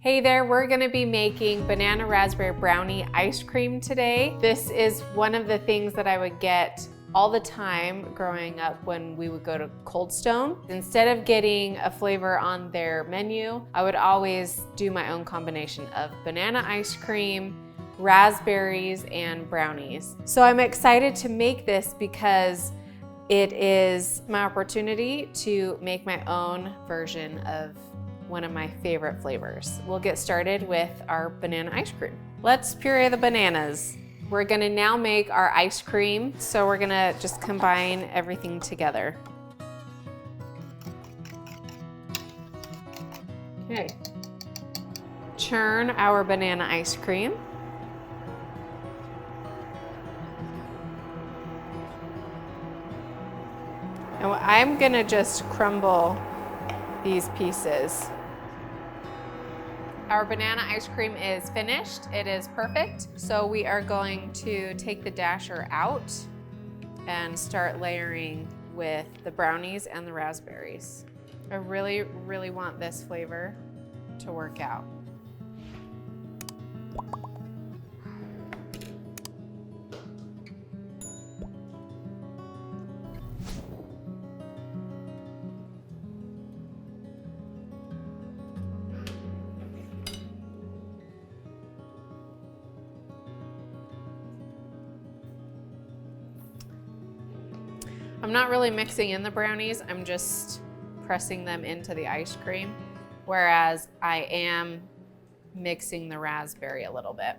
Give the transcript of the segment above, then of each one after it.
Hey there, we're gonna be making banana raspberry brownie ice cream today. This is one of the things that I would get all the time growing up when we would go to Cold Stone. Instead of getting a flavor on their menu, I would always do my own combination of banana ice cream, raspberries, and brownies. So I'm excited to make this because it is my opportunity to make my own version of one of my favorite flavors. We'll get started with our banana ice cream. Let's puree the bananas. We're gonna now make our ice cream, so we're gonna just combine everything together. Okay. Churn our banana ice cream. And I'm gonna just crumble these pieces. Our banana ice cream is finished. It is perfect. So we are going to take the dasher out and start layering with the brownies and the raspberries. I really, really want this flavor to work out. I'm not really mixing in the brownies, I'm just pressing them into the ice cream, whereas I am mixing the raspberry a little bit.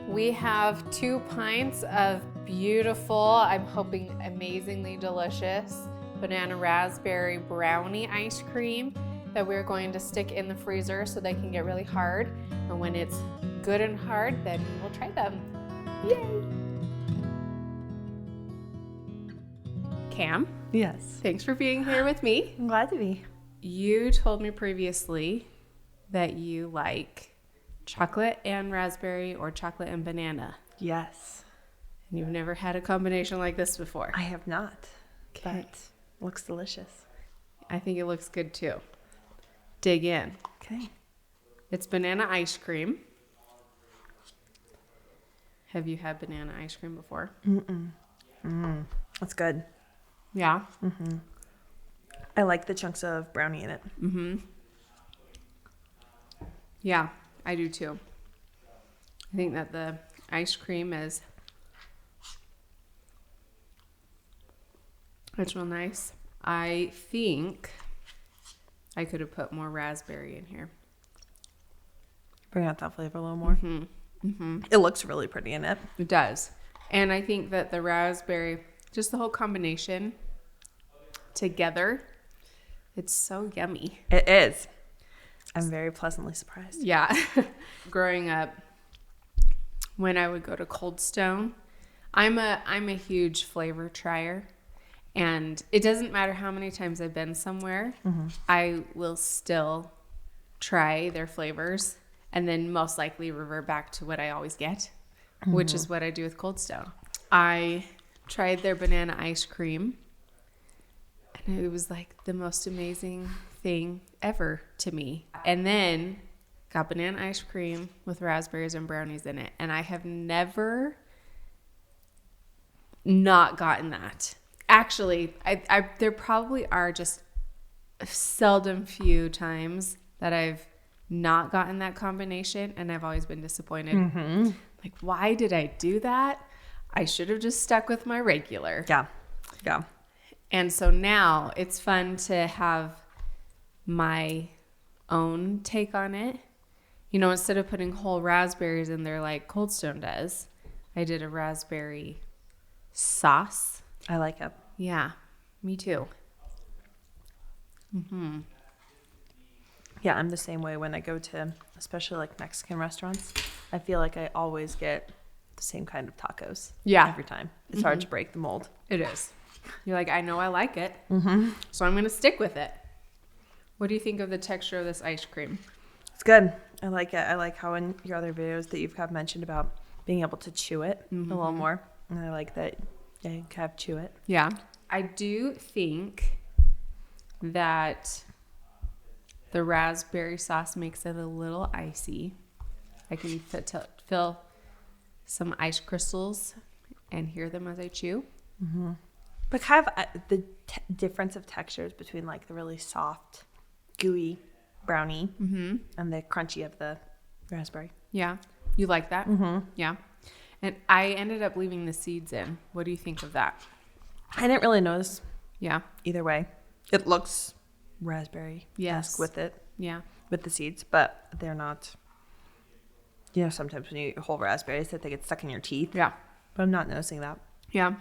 We have 2 pints of beautiful, I'm hoping amazingly delicious, banana raspberry brownie ice cream that we're going to stick in the freezer so they can get really hard. And when it's good and hard, then we'll try them. Yay! Cam? Yes. Thanks for being here with me. I'm glad to be. You told me previously that you like chocolate and raspberry or chocolate and banana. Yes. And you've never had a combination like this before. I have not. Okay. But looks delicious. I think it looks good too. Dig in. Okay. It's banana ice cream. Have you had banana ice cream before? That's good. Yeah. I like the chunks of brownie in it. Yeah, I do too. I think that the ice cream it's real nice. I think I could have put more raspberry in here. Bring out that flavor a little more. It looks really pretty in it. It does. And I think that the raspberry, just the whole combination together, it's so yummy. It is. I'm very pleasantly surprised. Yeah. Growing up, when I would go to Cold Stone, I'm a huge flavor trier. And it doesn't matter how many times I've been somewhere, I will still try their flavors and then most likely revert back to what I always get, which is what I do with Cold Stone. I tried their banana ice cream, and it was like the most amazing thing ever to me. And then got banana ice cream with raspberries and brownies in it, and I have never not gotten that. Actually, I there probably are just seldom few times that I've not gotten that combination, and I've always been disappointed. Like, why did I do that? I should have just stuck with my regular. Yeah. And so now it's fun to have my own take on it. You know, instead of putting whole raspberries in there like Cold Stone does, I did a raspberry sauce. I like it. Yeah, me too. Yeah, I'm the same way when I go to, especially like Mexican restaurants. I feel like I always get the same kind of tacos. Yeah. Every time. It's hard to break the mold. It is. You're like, I know I like it, so I'm going to stick with it. What do you think of the texture of this ice cream? It's good. I like it. I like how in your other videos that you've kind of mentioned about being able to chew it a little more. And I like that you kind of chew it. Yeah. I do think that the raspberry sauce makes it a little icy. I can feel some ice crystals and hear them as I chew. But kind of the difference of textures between like the really soft, gooey brownie and the crunchy of the raspberry. Yeah. You like that? Yeah. And I ended up leaving the seeds in. What do you think of that? I didn't really notice Yeah. either way. It looks raspberry Yes. with it, Yeah. with the seeds, but they're not. You know, sometimes when you eat whole raspberries, they get stuck in your teeth. Yeah. But I'm not noticing that. Yeah.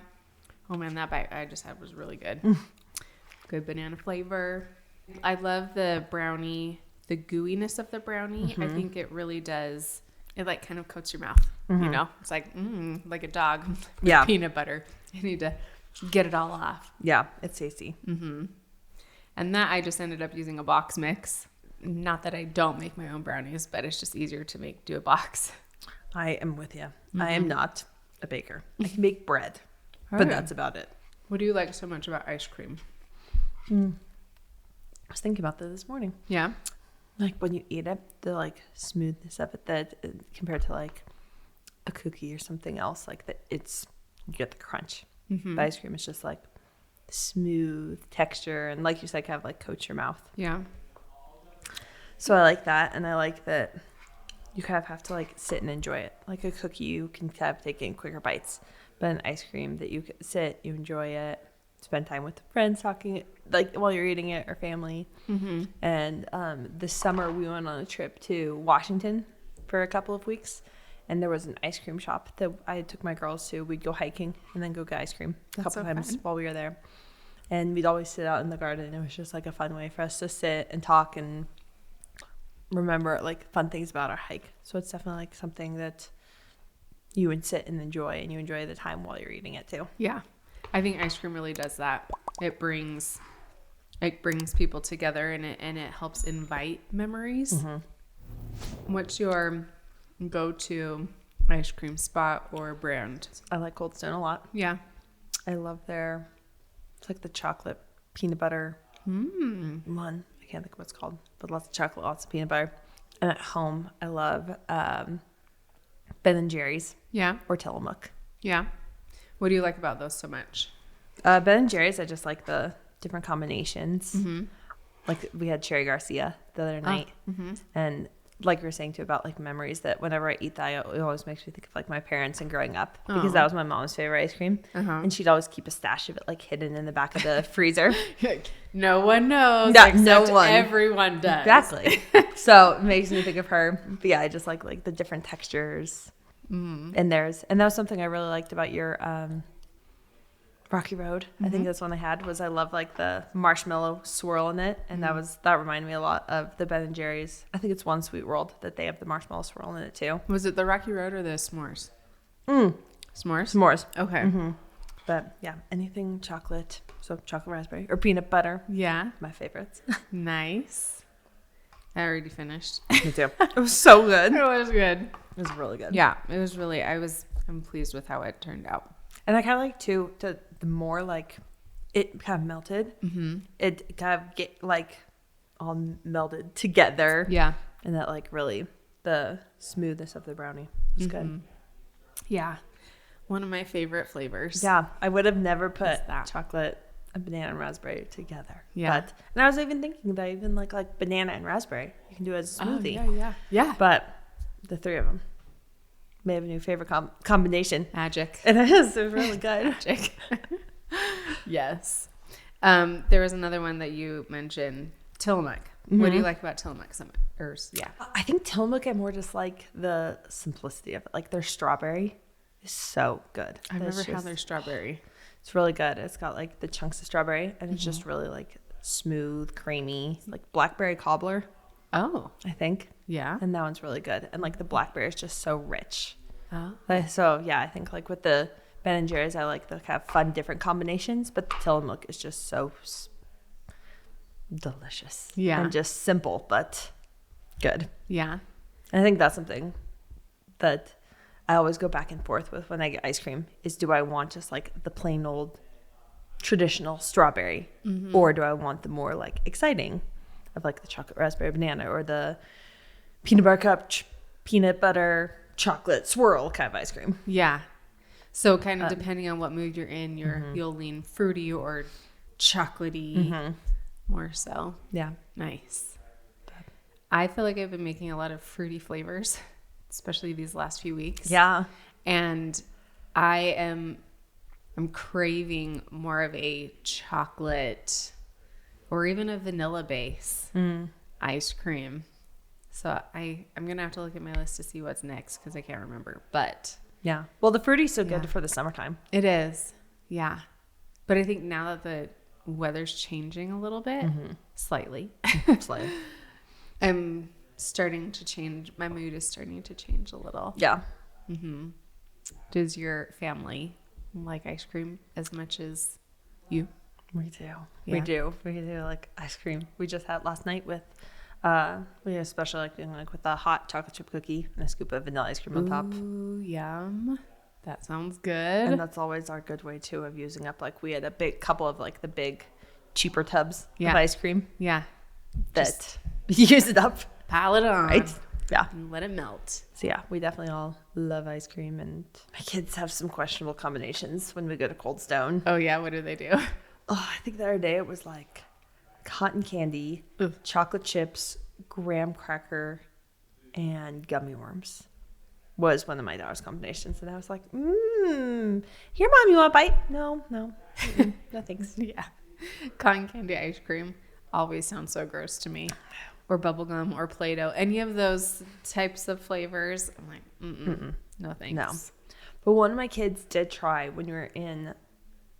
Oh man, that bite I just had was really good. Good banana flavor. I love the brownie, the gooiness of the brownie. I think it really does. It like kind of coats your mouth. You know, it's like a dog with Yeah. peanut butter. You need to get it all off. Yeah, it's tasty. And that I just ended up using a box mix. Not that I don't make my own brownies, but it's just easier to do a box. I am with you. I am not a baker. I can make bread, but that's about it. What do you like so much about ice cream? I was thinking about that this morning. Yeah. Like when you eat it, the like smoothness of it that compared to like a cookie or something else, like that it's you get the crunch. The ice cream is just like smooth texture and like you said, kind of like coats your mouth. Yeah. So I like that, and I like that you kind of have to like sit and enjoy it. Like a cookie, you can kind of take in quicker bites, but an ice cream that you can sit, you enjoy it, spend time with friends talking like while you're eating it or family. And this summer we went on a trip to Washington for a couple of weeks, and there was an ice cream shop that I took my girls to. We'd go hiking and then go get ice cream a couple times while we were there, and we'd always sit out in the garden. It was just like a fun way for us to sit and talk and remember like fun things about our hike. So it's definitely like something that you would sit and enjoy, and you enjoy the time while you're eating it too. Yeah. I think ice cream really does that. It brings people together, and it helps invite memories. What's your go-to ice cream spot or brand? I like Cold Stone a lot. Yeah. I love it's like the chocolate peanut butter one. I can't think of what it's called, but lots of chocolate, lots of peanut butter. And at home, I love Ben & Jerry's. Yeah. Or Tillamook. Yeah. What do you like about those so much? Ben & Jerry's, I just like the different combinations. Like we had Cherry Garcia the other night. And like you were saying too about like memories, that whenever I eat that, it always makes me think of like my parents and growing up, because that was my mom's favorite ice cream. And she'd always keep a stash of it like hidden in the back of the freezer. No one knows. No one. Everyone does. Exactly. So it makes me think of her. But yeah, I just like the different textures. And that was something I really liked about your Rocky Road. I think that's one I had. I love like the marshmallow swirl in it, and that reminded me a lot of the Ben & Jerry's. I think it's One Sweet World that they have the marshmallow swirl in it too. Was it the Rocky Road or the s'mores? S'mores. Okay. But yeah, anything chocolate. So chocolate raspberry or peanut butter. Yeah. My favorites. Nice. I already finished. Me too. It was so good. It was good. It was really good. Yeah, it was really. I'm pleased with how it turned out. And I kind of like too the more like it kind of melted. It kind of get like all melded together. Yeah. And that like really the smoothness of the brownie was good. Yeah. One of my favorite flavors. Yeah, I would have never put chocolate and banana and raspberry together. Yeah. And I was even thinking that even like banana and raspberry, you can do it as a smoothie. Oh, yeah. But the three of them may have a new favorite combination. Magic. It is. It was really good. Magic. Yes. There was another one that you mentioned, Tillamook. What do you like about Tillamook? I think Tillamook, I more just like the simplicity of it. Like their strawberry is so good. I've never had their strawberry. It's really good. It's got like the chunks of strawberry, and it's just really like smooth, creamy, like blackberry cobbler. Oh, I think. yeah. And that one's really good. And like the blackberry is just so rich. Oh. So yeah, I think like with the Ben and Jerry's, I like the kind of fun different combinations, but the Tillamook is just so delicious. Yeah. And just simple, but good. Yeah. And I think that's something that I always go back and forth with when I get ice cream is, do I want just like the plain old traditional strawberry, or do I want the more like exciting of like the chocolate raspberry banana or the peanut butter cup peanut butter chocolate swirl kind of ice cream? Yeah. So kind of depending on what mood you're in, you'll lean fruity or chocolatey more so. Yeah. Nice. I feel like I've been making a lot of fruity flavors, especially these last few weeks. Yeah. And I'm craving more of a chocolate or even a vanilla base ice cream. So I'm going to have to look at my list to see what's next because I can't remember. But yeah. Well, the fruity's so good for the summertime. it is. Yeah. But I think now that the weather's changing a little bit, slightly, I'm starting to change. My mood is starting to change a little. Yeah. Does your family like ice cream as much as you? We do. Yeah. We do like ice cream. We just had last night with we especially like doing like with a hot chocolate chip cookie and a scoop of vanilla ice cream on top. Ooh, yum. That sounds good. And that's always our good way too of using up, like we had a big couple of like the big cheaper tubs of ice cream. Yeah. That use it up. Pile it on. Right? Yeah. And let it melt. So yeah, we definitely all love ice cream, and my kids have some questionable combinations when we go to Cold Stone. Oh yeah, what do they do? Oh, I think the other day it was like cotton candy, chocolate chips, graham cracker, and gummy worms was one of my daughter's combinations. And I was like, here, Mom, you want a bite? No, no thanks. Yeah. Cotton candy ice cream always sounds so gross to me. Or bubblegum or Play-Doh. Any of those types of flavors, I'm like, no thanks. No. But one of my kids did try, when we were in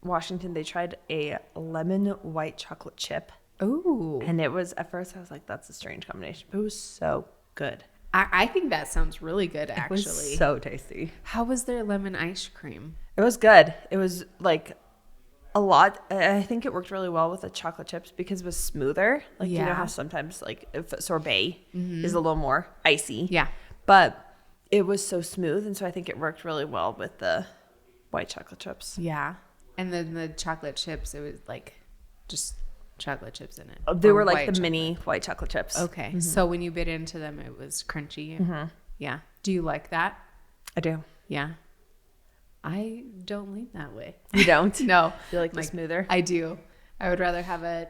Washington, they tried a lemon white chocolate chip. Ooh. And it was, at first I was like, that's a strange combination, but it was so good. I think that sounds really good, actually. It was so tasty. How was their lemon ice cream? It was good. It was like a lot. I think it worked really well with the chocolate chips because it was smoother. Like, you know how sometimes like if sorbet is a little more icy. Yeah. But it was so smooth. And so I think it worked really well with the white chocolate chips. Yeah. And then the chocolate chips, it was like just chocolate chips in it. They were like the mini white chocolate chips. Okay. So when you bit into them, it was crunchy. Yeah. Do you like that? I do. Yeah. I don't lean that way. You don't? No. You like the smoother? I do. I would rather have a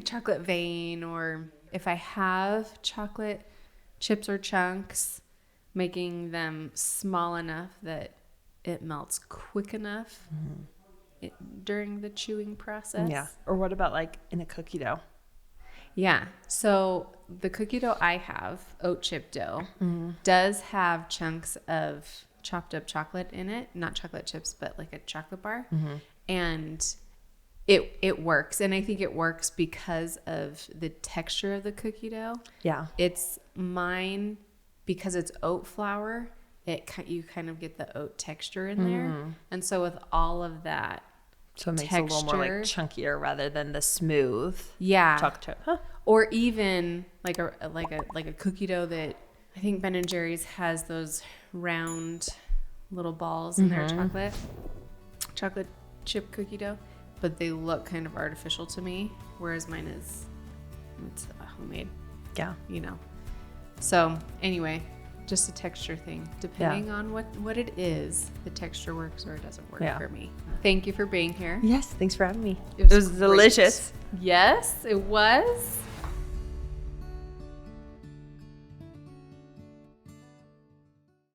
chocolate vein, or if I have chocolate chips or chunks, making them small enough that it melts quick enough during the chewing process. Yeah. Or what about like in a cookie dough? Yeah. So the cookie dough I have, oat chip dough, does have chunks of chopped up chocolate in it. Not chocolate chips, but like a chocolate bar. And it works. And I think it works because of the texture of the cookie dough. Yeah. It's mine, because it's oat flour, you kind of get the oat texture in there. And so with all of that, so it makes it a little more like chunkier rather than the smooth chocolate chip. Huh. Or even like a cookie dough that I think Ben and Jerry's has those round little balls in their chocolate chip cookie dough, but they look kind of artificial to me, whereas mine it's homemade. Yeah. You know. So anyway, just a texture thing. Depending on what it is, the texture works or it doesn't work for me. Thank you for being here. Yes, thanks for having me. It was delicious. Yes, it was.